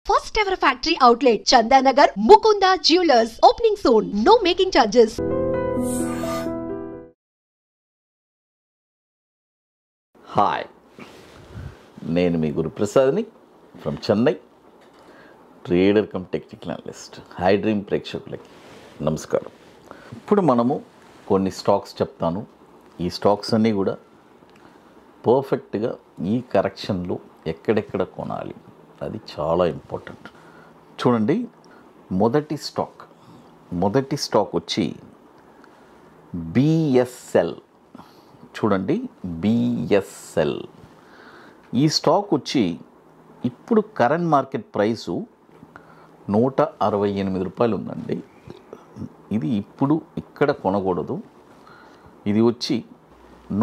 First ever factory outlet, Chandanagar, Mukunda Jewelers, opening soon. No making charges. Hi, నేను మీ గురుప్రసాద్ని from Chennai, trader cum technical analyst. Hi dream ప్రేక్షకులకి నమస్కారం. ఇప్పుడు మనము కొన్ని స్టాక్స్ చెప్తాను. ఈ స్టాక్స్ అన్నీ కూడా పర్ఫెక్ట్గా ఈ కరెక్షన్లో ఎక్కడెక్కడ కొనాలి అది చాలా ఇంపార్టెంట్. చూడండి, మొదటి స్టాక్ వచ్చి బిఎస్ఎల్. చూడండి, బిఎస్ఎల్ ఈ స్టాక్ వచ్చి ఇప్పుడు కరెంట్ మార్కెట్ ప్రైసు 168 రూపాయలు ఉందండి. ఇది ఇప్పుడు ఇక్కడ కొనకూడదు. ఇది వచ్చి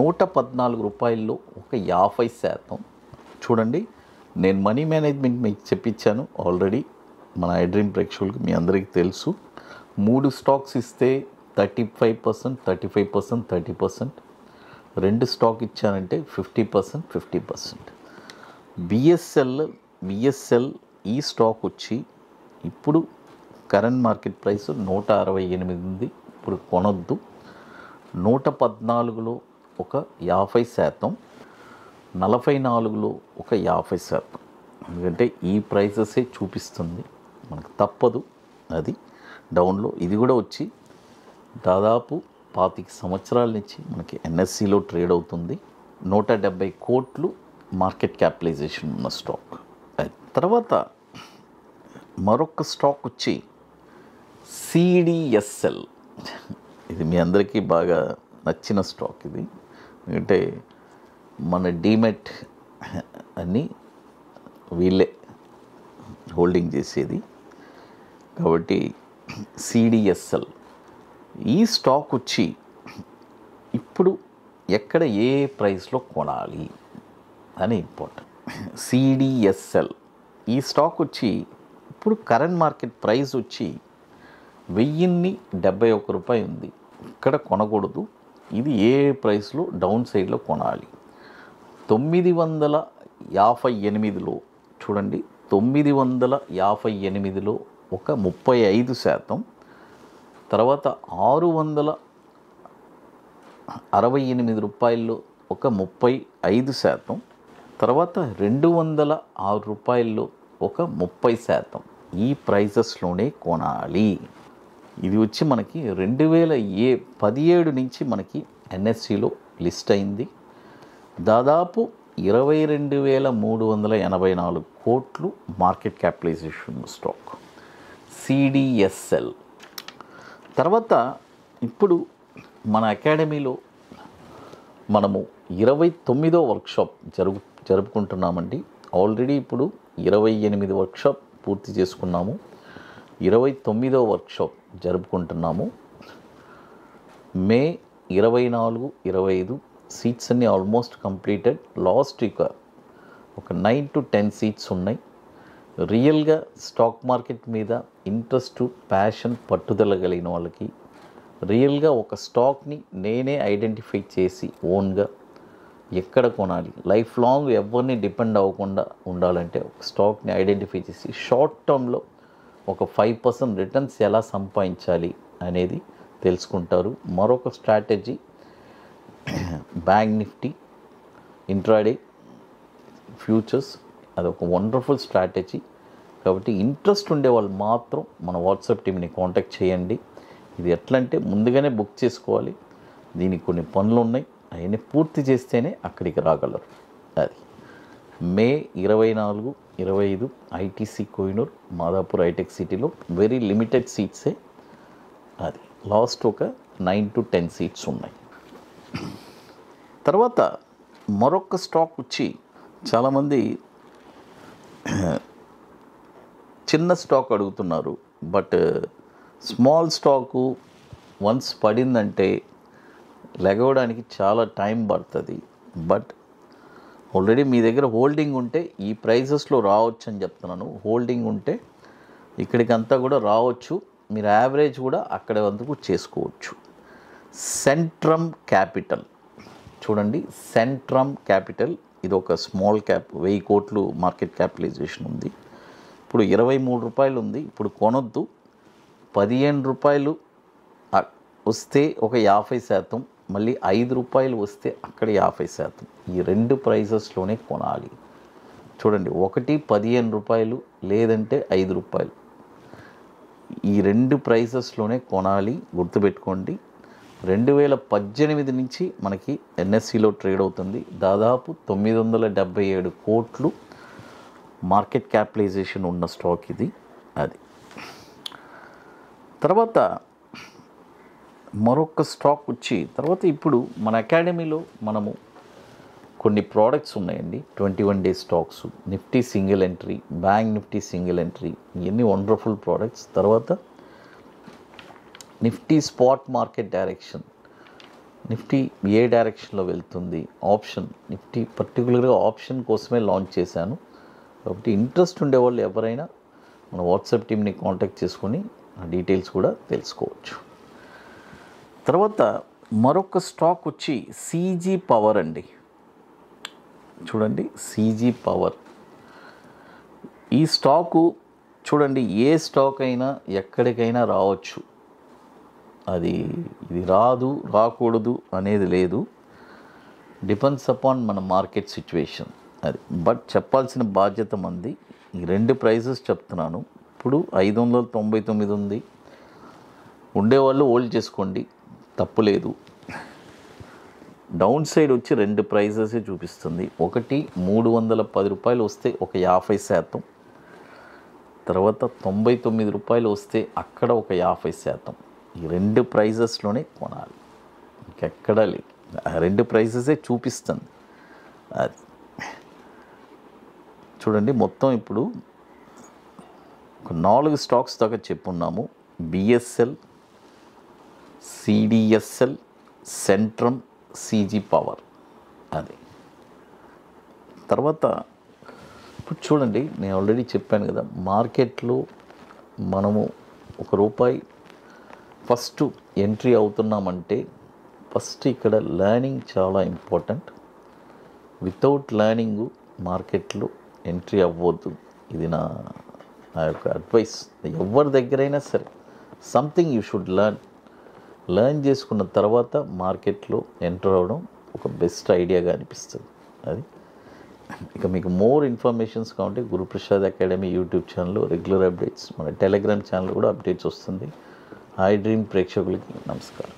114 రూపాయల్లో ఒక 50%. చూడండి, నేను మనీ మేనేజ్మెంట్ మీకు చెప్పించాను ఆల్రెడీ. మన ఐ డ్రీమ్ ప్రేక్షకులకి మీ అందరికీ తెలుసు. 3 స్టాక్స్ ఇస్తే 35%, 35%, 30%. 2 స్టాక్ ఇచ్చానంటే 50%, 50%. బిఎస్ఎల్ ఈ స్టాక్ వచ్చి ఇప్పుడు కరెంట్ మార్కెట్ ప్రైస్ 168 ఉంది. ఇప్పుడు కొనొద్దు. 114లో ఒక 50%, 44లో ఒక 50%. ఎందుకంటే ఈ ప్రైసెసే చూపిస్తుంది, మనకు తప్పదు. అది డౌన్లో. ఇది కూడా వచ్చి దాదాపు 25 సంవత్సరాల నుంచి మనకి ఎన్ఎస్సిలో ట్రేడ్ అవుతుంది. 170 కోట్లు మార్కెట్ క్యాపిటలైజేషన్ ఉన్న స్టాక్. తర్వాత మరొక స్టాక్ వచ్చి సిడిఎస్ఎల్. ఇది మీ అందరికీ బాగా నచ్చిన స్టాక్. ఇది ఎందుకంటే మన డీమెట్ అన్నీ వీళ్ళే హోల్డింగ్ చేసేది కాబట్టి సిడిఎస్ఎల్ ఈ స్టాక్ వచ్చి ఇప్పుడు ఎక్కడ ఏ ప్రైస్లో కొనాలి అని ఇంపార్టెంట్. సిడిఎస్ఎల్ ఈ స్టాక్ వచ్చి ఇప్పుడు కరెంట్ మార్కెట్ ప్రైస్ వచ్చి 1071 రూపాయలు ఉంది. ఇక్కడ కొనకూడదు. ఇది ఏ ప్రైస్లో డౌన్ సైడ్లో కొనాలి. 958లో చూడండి, 958లో ఒక 35%. తర్వాత 668 రూపాయల్లో ఒక 35%. తర్వాత 206 రూపాయల్లో ఒక 30%. ఈ ప్రైజెస్లోనే కొనాలి. ఇది వచ్చి మనకి 2017 నుంచి మనకి ఎన్ఎస్సిలో లిస్ట్ అయింది. దాదాపు 22,384 కోట్లు మార్కెట్ క్యాపిటలైజేషన్ స్టాక్ సిడిఎస్ఎల్. తర్వాత ఇప్పుడు మన అకాడమీలో మనము 29వ వర్క్షాప్ జరుపుకుంటున్నామండి. ఆల్రెడీ ఇప్పుడు 28 వర్క్షాప్ పూర్తి చేసుకున్నాము. 29వ వర్క్షాప్ జరుపుకుంటున్నాము. మే 24, 25 సీట్స్ అన్నీ ఆల్మోస్ట్ కంప్లీటెడ్. లాస్ట్ వీక్ ఒక 9 to 10 సీట్స్ ఉన్నాయి. రియల్గా స్టాక్ మార్కెట్ మీద ఇంట్రెస్ట్, ప్యాషన్, పట్టుదల కలిగిన వాళ్ళకి రియల్గా ఒక స్టాక్ని నేనే ఐడెంటిఫై చేసి ఓన్గా ఎక్కడ కొనాలి, లైఫ్ లాంగ్ ఎవరిని డిపెండ్ అవ్వకుండా ఉండాలంటే ఒక స్టాక్ని ఐడెంటిఫై చేసి షార్ట్ టర్మ్లో ఒక 5% రిటర్న్స్ ఎలా సంపాదించాలి అనేది తెలుసుకుంటారు. మరొక strategy bank Nifty intraday futures. అదొక వండర్ఫుల్ స్ట్రాటజీ. కాబట్టి ఇంట్రెస్ట్ ఉండే వాళ్ళు మాత్రం మన వాట్సాప్ టీమ్ని కాంటాక్ట్ చేయండి. ఇది ఎట్లా అంటే ముందుగానే బుక్ చేసుకోవాలి. దీనికి కొన్ని పనులు ఉన్నాయి, అవన్నీ పూర్తి చేస్తేనే అక్కడికి రాగలరు. అది మే 24, 25 ఐటీసీ కోహినూర్, మాదాపూర్ హైటెక్ సిటీలో వెరీ లిమిటెడ్ సీట్సే. అది లాస్ట్ ఒక 9 to 10 సీట్స్ ఉన్నాయి. తర్వాత మరొక స్టాక్ వచ్చి చాలామంది చిన్న స్టాక్ అడుగుతున్నారు. బట్ స్మాల్ స్టాకు వన్స్ పడిందంటే లెగవడానికి చాలా టైం పడుతుంది. బట్ ఆల్రెడీ మీ దగ్గర హోల్డింగ్ ఉంటే ఈ ప్రైజెస్లో రావచ్చు అని చెప్తున్నాను. హోల్డింగ్ ఉంటే ఇక్కడికి అంతా కూడా రావచ్చు. మీరు యావరేజ్ కూడా అక్కడ వరకు చేసుకోవచ్చు. Centrum capital. చూడండి, సెంట్రమ్ క్యాపిటల్ ఇది ఒక స్మాల్ క్యాప్, 1000 కోట్లు మార్కెట్ క్యాపిటలైజేషన్ ఉంది. ఇప్పుడు 23 రూపాయలు ఉంది, ఇప్పుడు కొనొద్దు. 15 రూపాయలు వస్తే ఒక 50%, మళ్ళీ 5 రూపాయలు వస్తే అక్కడ 50%. ఈ 2 ప్రైజెస్లోనే కొనాలి. చూడండి, ఒకటి 15 రూపాయలు, లేదంటే 5 రూపాయలు. ఈ 2 ప్రైజెస్లోనే కొనాలి, గుర్తుపెట్టుకోండి. 2018 నుంచి మనకి ఎన్ఎస్సిలో ట్రేడ్ అవుతుంది. దాదాపు 977 కోట్లు మార్కెట్ క్యాపిటలైజేషన్ ఉన్న స్టాక్ ఇది. అది తర్వాత మరొక స్టాక్ వచ్చి తర్వాత ఇప్పుడు మన అకాడమీలో మనము కొన్ని ప్రోడక్ట్స్ ఉన్నాయండి. 21 days stocks, Nifty single entry, bank Nifty single entry, ఇవన్నీ వండర్ఫుల్ ప్రోడక్ట్స్. తర్వాత Nifty spot market direction, Nifty ఏ డైరెక్షన్లో వెళ్తుంది, ఆప్షన్, నిఫ్టీ పర్టికులర్గా ఆప్షన్ కోసమే లాంచ్ చేశాను. కాబట్టి ఇంట్రెస్ట్ ఉండేవాళ్ళు ఎవరైనా మన వాట్సాప్ టీమ్ని కాంటాక్ట్ చేసుకొని డీటెయిల్స్ కూడా తెలుసుకోవచ్చు. తర్వాత మరొక స్టాక్ వచ్చి సీజీ పవర్ అండి. చూడండి, సీజీ పవర్. ఈ స్టాకు చూడండి, ఏ స్టాక్ అయినా ఎక్కడికైనా రావచ్చు. ఇది రాకూడదు అనేది లేదు. డిపెండ్స్ అపాన్ మన మార్కెట్ సిచ్యువేషన్. అది బట్ చెప్పాల్సిన బాధ్యత మంది. ఈ 2 ప్రైజెస్ చెప్తున్నాను. ఇప్పుడు 599 ఉంది, ఉండేవాళ్ళు హోల్డ్ చేసుకోండి, తప్పులేదు. డౌన్ సైడ్ వచ్చి 2 ప్రైజెస్ చూపిస్తుంది. ఒకటి 310 రూపాయలు వస్తే ఒక 50%, తర్వాత 99 రూపాయలు వస్తే అక్కడ ఒక 50%. ఈ 2 ప్రైజెస్లోనే కొనాలి, ఇంకెక్కడా లేదు. ఆ 2 ప్రైజెసే చూపిస్తుంది. అది చూడండి, మొత్తం ఇప్పుడు ఒక 4 స్టాక్స్ దాకా చెప్పున్నాము. BSL, CDSL, Centrum, CG power. అది తర్వాత ఇప్పుడు చూడండి, నేను ఆల్రెడీ చెప్పాను కదా, మార్కెట్లో మనము ₹1 ఫస్ట్ ఎంట్రీ అవుతున్నామంటే ఫస్ట్ ఇక్కడ లెర్నింగ్ చాలా ఇంపార్టెంట్. వితౌట్ లెర్నింగ్ మార్కెట్లో ఎంట్రీ అవ్వద్దు. ఇది నా యొక్క అడ్వైస్. ఎవరి దగ్గరైనా సరే సంథింగ్ యూ షుడ్ లెర్న్ చేసుకున్న తర్వాత మార్కెట్లో ఎంటర్ అవ్వడం ఒక బెస్ట్ ఐడియాగా అనిపిస్తుంది. అది ఇక మీకు మోర్ ఇన్ఫర్మేషన్స్ కావాలంటే గురుప్రసాద్ అకాడమీ యూట్యూబ్ ఛానల్లో రెగ్యులర్ అప్డేట్స్, మన టెలిగ్రామ్ ఛానల్ కూడా అప్డేట్స్ వస్తుంది. ఐ డ్రీమ్ ప్రేక్షకులకి నమస్కారం.